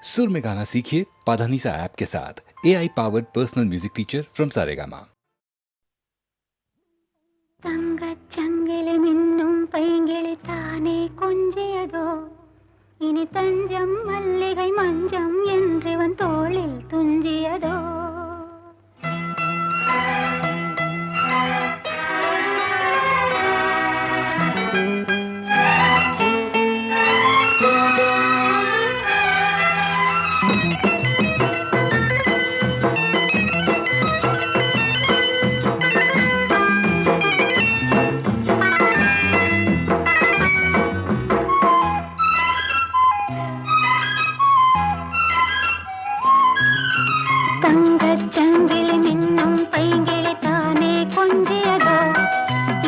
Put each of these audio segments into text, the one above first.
सुर में गाना सीखिए पाधानीसा ऐप के साथ। AI powered personal music teacher from Saregama. தங்கச்சங்கிலி மின்னும் பைங்கிளி தானே கொஞ்சியதோ, இனி தஞ்சம் மல்லிகை மஞ்சம் என்றிவன் தோளில் துஞ்சியதோ. தங்கச்சங்கிலி மின்னும் பைங்கிளி தானே கொஞ்சியதோ,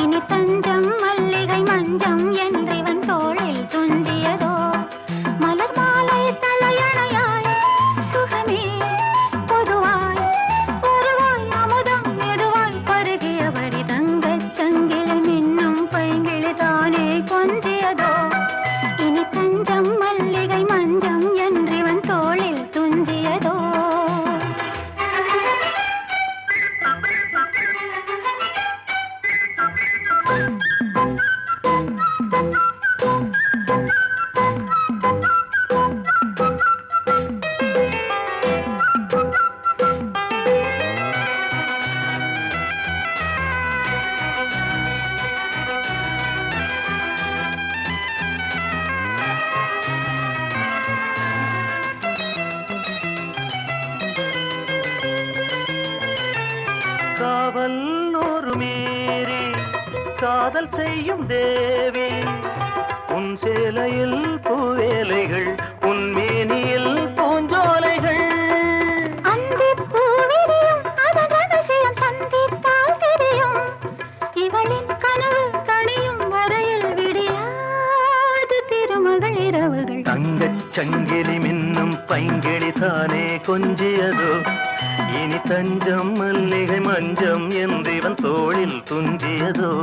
இனி தஞ்சம் மல்லிகை மஞ்சம் என்றிவன் தோளில் துஞ்சியதோ. மலர் மாலை தலையணையாய் சுகமே பொதுவாய் பொதுவாய் அமுதம் மெதுவாய் பருகியபடி தங்கச்சங்கிலி மின்னும் பைங்கிளி தானே கொஞ்சியதோ, இனி தஞ்சம் மல்லிகை மஞ்சம் என்றிவன் தோளில் துஞ்சியதோ. காவல் ஒரு மீறி காதல் செய்யும் தேவி, உன் சேலையில் பூவேலைகள், உன் மேனியில் பூஞ்சோலைகள். அந்திப் பூவிரியும் அதன் ரகசியம் சந்தித்தால் தெரியும், இவளின் கனவு கனியும் வரையில் விடியாது திருமகள் இரவுகள். தங்கச் சங்கிலி மின்னும் பைங்கிளி தானே கொஞ்சியதோ, இனி தஞ்சம் மல்லிகை மஞ்சம் என்றிவன் தோளில் துஞ்சியதோ.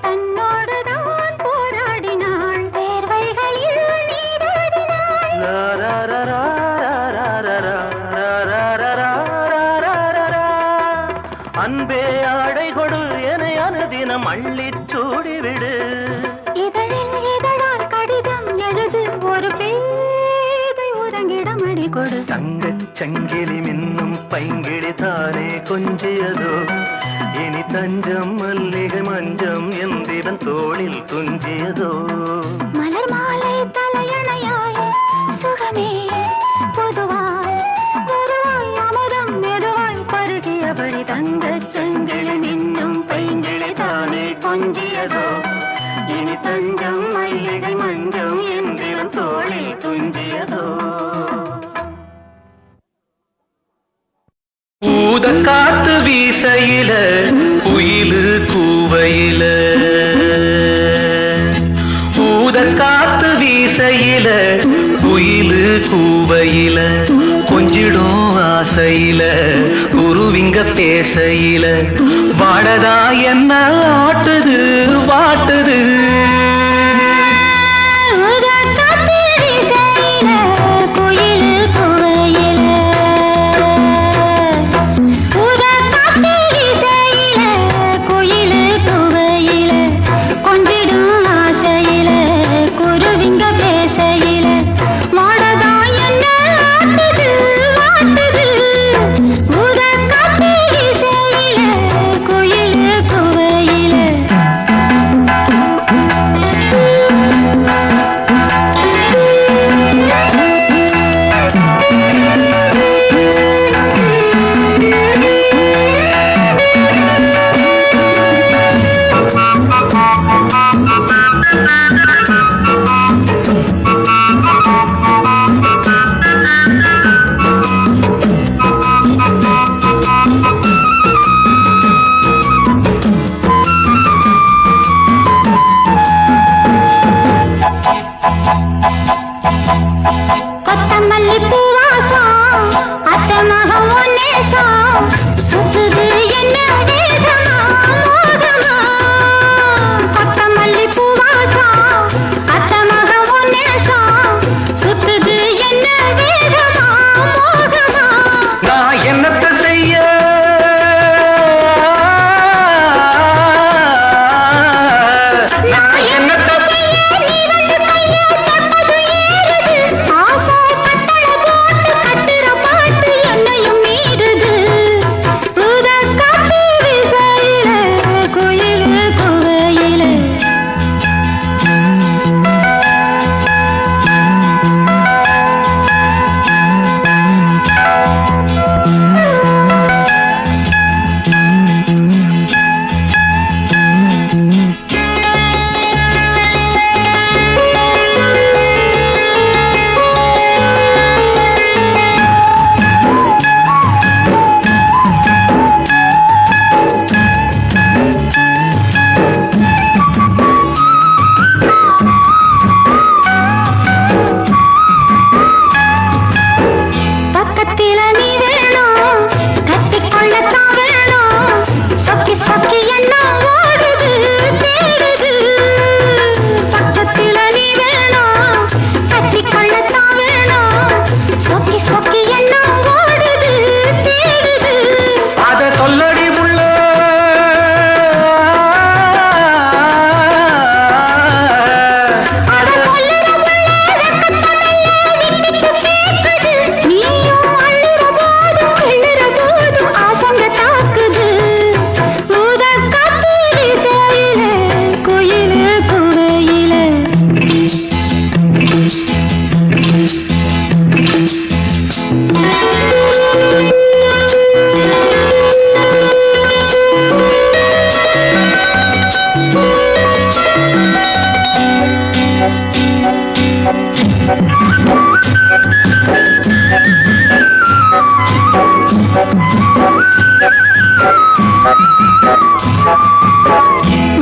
தன்னோடுதான் போராடினாள், வேர்வைகளில் நீராடினாள். அன்பே ஆடை கொடு என அனுதினம் அள்ளிச் சூடிவிடு. இதழில் இதழால் கடிதம் எழுது, ஒரு பேதை உறங்கிடம் அடி கொடு. தங்கச் சங்கிலி மின்னும் பைங்கிளி தானே கொஞ்சியதோ, இனி தஞ்சம் மல்லிகை மஞ்சம் என்றிவன் தோளில் துஞ்சியதோ. மலர் மாலை தலையணையாய் சுகமே பொதுவாய் பொதுவாய் அமுதம் மெதுவாய் பருகியபடி தங்கச் சங்கிலி மின்னும் பைங்கிளி தானே கொஞ்சியதோ, இனி தஞ்சம் மல்லிகை மஞ்சம் என்றிவன் தோளில் துஞ்சியதோ. ஊத காத்து வீசையில குயிலு கூவையில, ஊத காத்து வீசையில குயிலு கூவையில, கொஞ்சிடும் ஆசையில குருவிங்க பேசையில, வாடதா என்ன ஆட்டுது வாட்டுது. கொத்தமல்லி பூவாசம் அத்த மகம் ஒன்னேசம் சுத்துது என்ன வேகமா மோகமா கொத்தமல்லி பூவாசம் அத்த மகம் ஒன்னேசம் சுத்துது என்ன வேகமா மோகமா நான் என்னத்தை செய்ய நான் என்னத்தை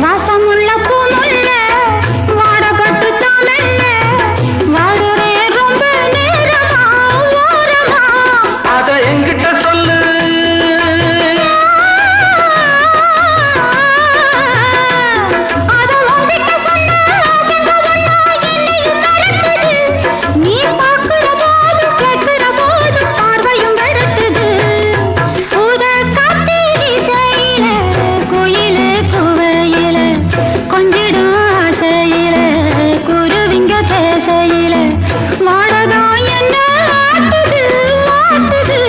வாசமுள்ள பூமுல்ல வாடப்பட்டு தானல்ல வாடுறே ரொம்ப நேரமா ஓரமா அத என்கிட்ட சொல்லு அத உன்கிட்ட சொன்ன என்னையும் மறக்குது நீ பார்க்கிற போது கேட்கிற போது பார்வையும் விரட்டுது உத காத்தி திசையில கோயிலு குவையில கொஞ்சிடும் ஆசையில குருவிங்க பேசையில வாடகா என்ன ஆட்டுது ஆட்டுது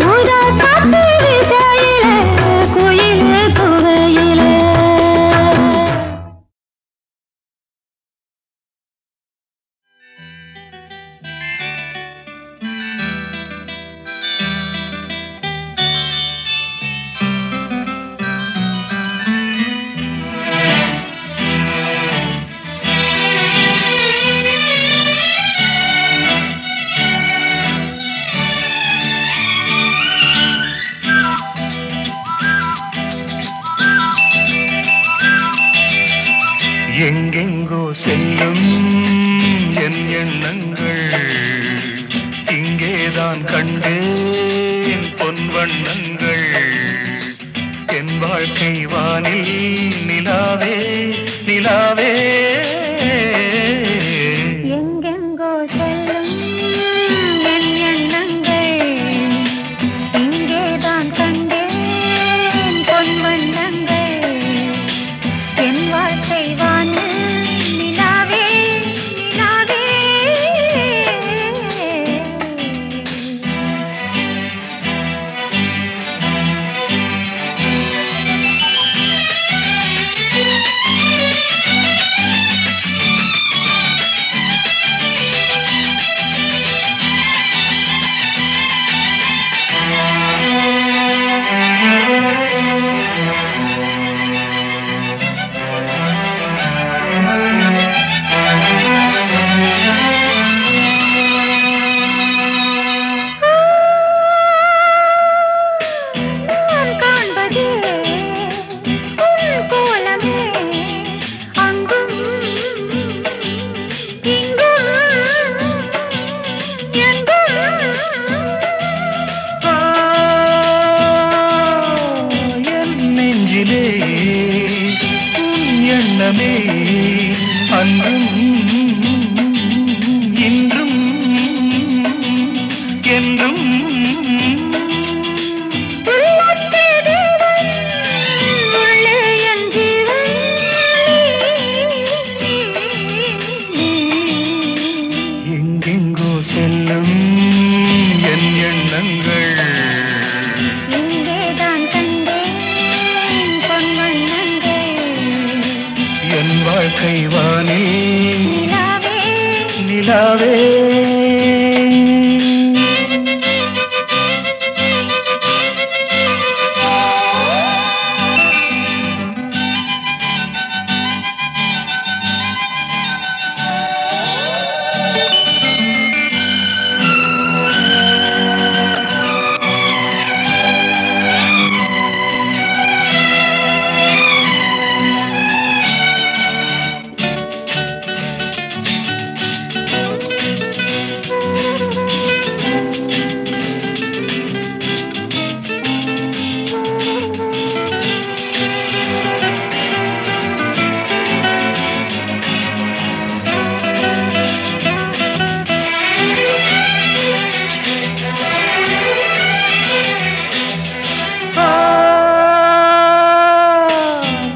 உத காத்தி திசையில கோயிலு குவையில எங்கெங்கோ செல்லும் என் எண்ணங்கள் இங்கேதான் கண்டேன் பொன் வண்ணங்கள் என் வாழ்க்கை வானில் நிலாவே நிலாவே எங்கெங்கோ செல்லும் என் எண்ணங்கள் இங்கேதான் கண்டேன் பொன் வண்ணங்கள் என் வாழ்க்கை வானில் நிலாவே நிலாவே நிலாவே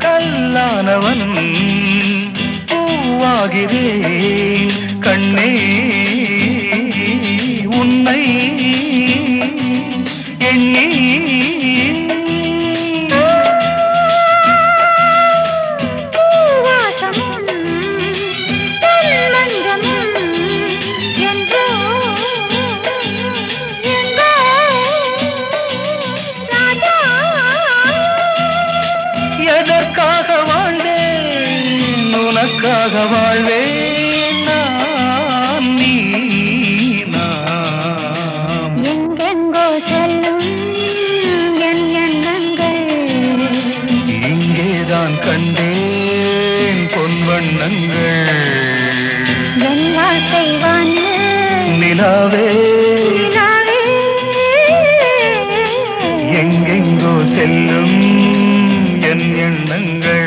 கல்லானவன் பூவாகிறேன் கண்ணே உன்னை எண்ணி எதற்காக வாழ்ந்தேன் உனக்காக வாழ்வேன் நான் நீ நாம் எங்கெங்கோ செல்லும் என் எண்ணங்கள் இங்கேதான் கண்டேன் பொன் வண்ணங்கள் என் வாழ்க்கை வான்னு நிலாவே நிலாவே எங்கெங்கோ செல்லும் என் எண்ணங்கள்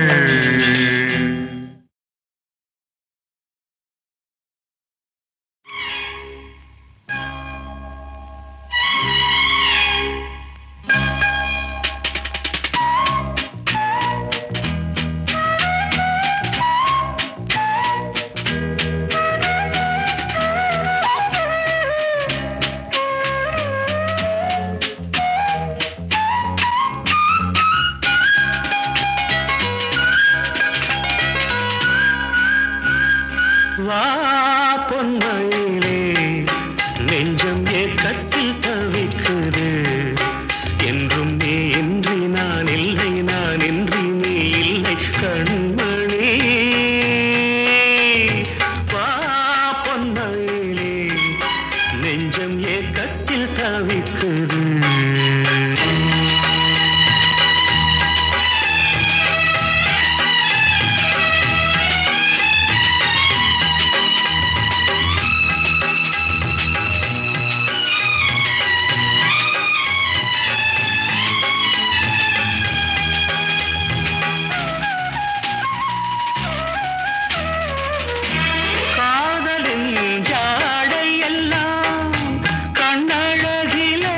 வா பொன்மயிலே நெஞ்சம் ஏக்கத்தில் தவிக்குது என்றும் நீ இன்றி நான் இல்லை நான் இன்றி நீ இல்லை கண்மணி வா பொன்மயிலே நெஞ்சம் ஏக்கத்தில் தவிக்குது காதலின் ஜாடை எல்லாம் கண்ணழகிலே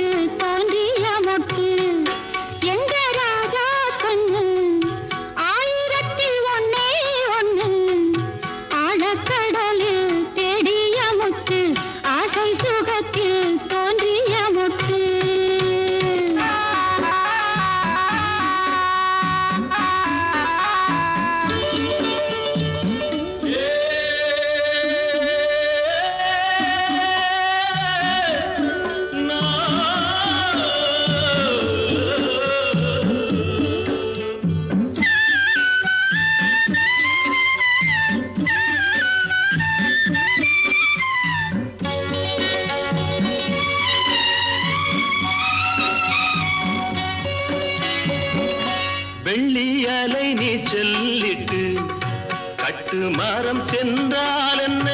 சுகத்தில் தோன்றிய மொட்டு எங்க ராஜா கண்ணு ஆயிரத்தில் ஒன்னே ஒண்ணு ஆழக்கடலில் தேடிய முத்து ஆசை சுகத்தில் தோன்றிய முத்து வெள்ளி அலை நீச்சலிட்டு கட்டு மரம் சென்றால் என்ன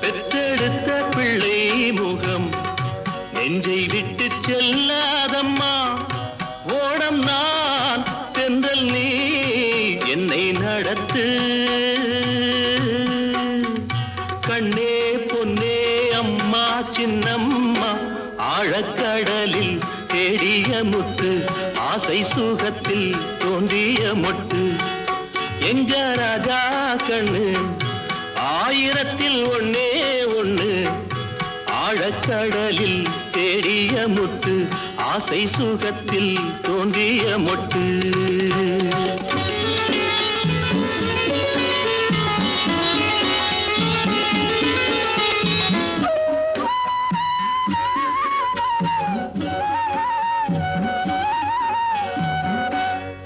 பெற்றெடுத்த பிள்ளை முகம் நெஞ்சை விட்டு செல்லாதம்மா ஓடம் நான் தென்றல் நீ என்னை நடத்து கண்ணே பொன்னே அம்மா சின்னம்மா ஆழக்கடலில் தேடிய முத்து ஆசை சுகத்தில் தோன்றிய மொட்டு எங்க ராஜா கண்ணு ஆயிரத்தில் ஒன்னே ஒண்ணு ஆழக்கடலில் தேடிய முத்து ஆசை சுகத்தில் தோன்றிய மொட்டு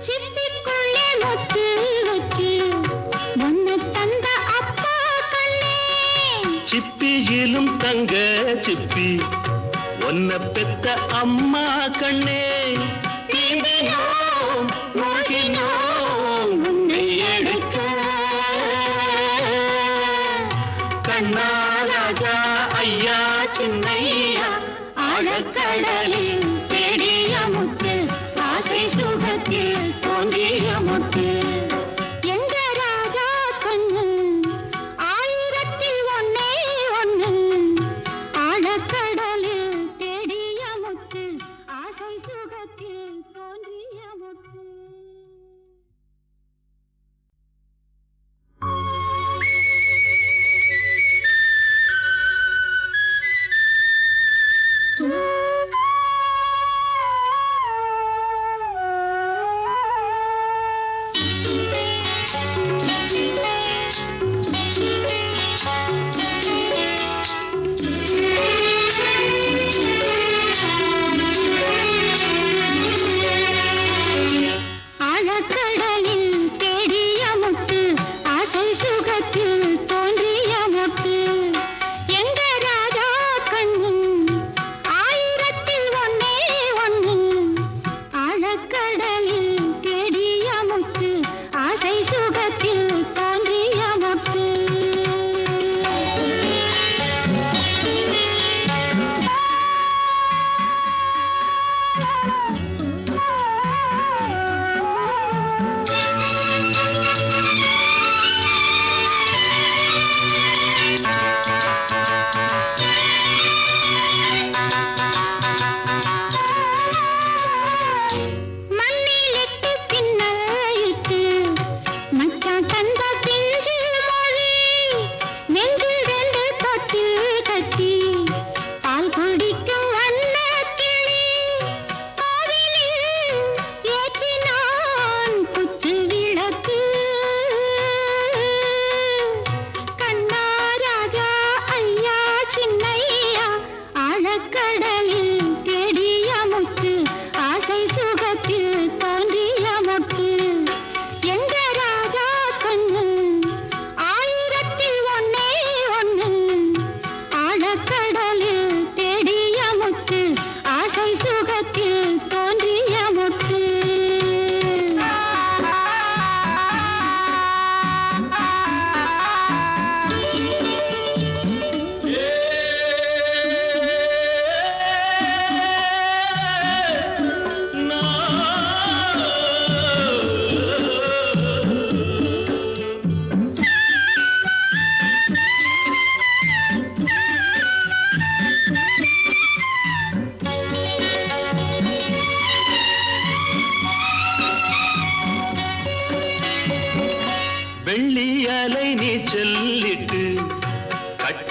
சிப்பிக்குள்ளே முத்து வச்சு ஒன்னு தந்த அப்பா கண்ணே சிப்பியிலும் தங்க சிப்பி ஒன்ன பெத்த அம்மா கண்ணே நீந்தினோம் மூழ்கினோம் உன்னை எடுக்க கண்ணா ராஜா ஐயா சின்னையா ஆழக்கடலில் தேடிய முத்து ஆசை சுகத்தில் தோன்றிய முத்து எங்க ராஜா கண்ணு ஆயிரத்தில் ஒன்னே ஒண்ணு ஆழக்கடலில் தேடிய முத்து ஆசை சுகத்தில் தோன்றிய முத்து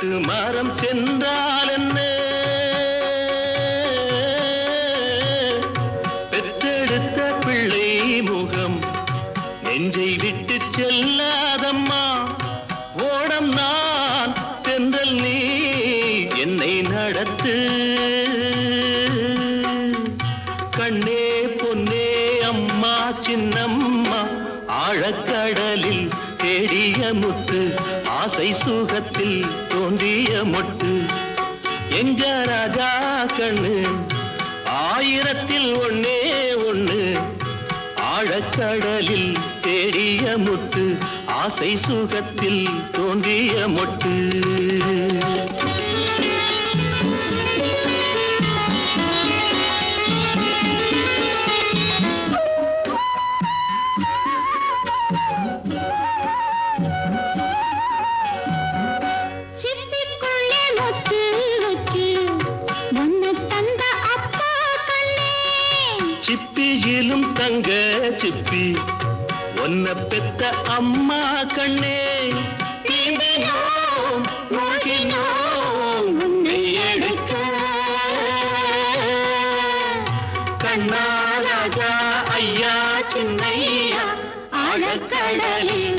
கட்டுமரம் சென்றால் என்ன, பெற்றெடுத்த பிள்ளை முகம் நெஞ்சை விட்டு செல்லாதம்மா. ஓடம் நான் தென்றல் நீ என்னை நடத்து. கண்ணே பொன்னே அம்மா சின்னம்மா, ஆழக்கடலில் தேடிய முத்து, ஆசை சுகத்தில் தோன்றிய மொட்டு. எங்க ராஜா கண்ணு ஆயிரத்தில் ஒன்னே ஒண்ணு, ஆழக்கடலில் தேடிய முத்து, ஆசை சுகத்தில் தோன்றிய மொட்டு. சிப்பிக்குள்ளே முத்து வச்சு ஒன்னு தந்த அப்பா கண்ணே, சிப்பியிலும் தங்க சிப்பி ஒன்ன பெத்த அம்மா கண்ணே. நீந்தினோம் மூழ்கினோம் உன்னை எடுக்க, கண்ணா ராஜா ஐயா சின்னையா, ஆழக்கடலில்